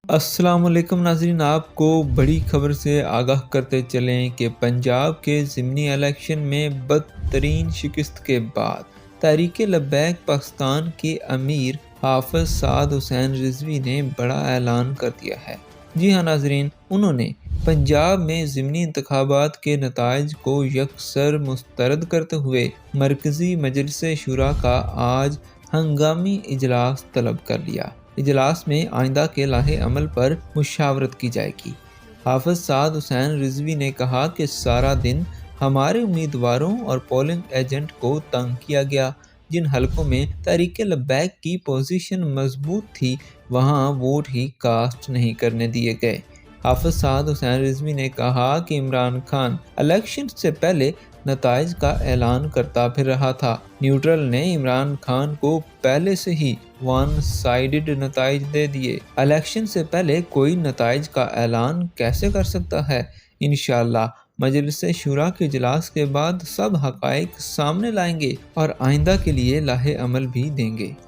السلام علیکم ناظرین، آپ کو بڑی خبر سے آگاہ کرتے چلیں کہ پنجاب کے ضمنی الیکشن میں بدترین شکست کے بعد تحریک لبیک پاکستان کے امیر حافظ سعد حسین رضوی نے بڑا اعلان کر دیا ہے۔ جی ہاں ناظرین، انہوں نے پنجاب میں ضمنی انتخابات کے نتائج کو یکسر مسترد کرتے ہوئے مرکزی مجلس شورا کا آج ہنگامی اجلاس طلب کر لیا۔ اجلاس میں آئندہ کے لائحہ عمل پر مشاورت کی جائے گی۔ حافظ سعد حسین رضوی نے کہا کہ سارا دن ہمارے امیدواروں اور پولنگ ایجنٹ کو تنگ کیا گیا۔ جن حلقوں میں تحریک لبیک کی پوزیشن مضبوط تھی وہاں ووٹ ہی کاسٹ نہیں کرنے دیے گئے۔ حافظ سعد حسین رضوی نے کہا کہ عمران خان الیکشن سے پہلے نتائج کا اعلان کرتا پھر رہا تھا۔ نیوٹرل نے عمران خان کو پہلے سے ہی ون سائیڈڈ نتائج دے دیے۔ الیکشن سے پہلے کوئی نتائج کا اعلان کیسے کر سکتا ہے؟ انشاءاللہ مجلس شورا کے اجلاس کے بعد سب حقائق سامنے لائیں گے اور آئندہ کے لیے لائحہ عمل بھی دیں گے۔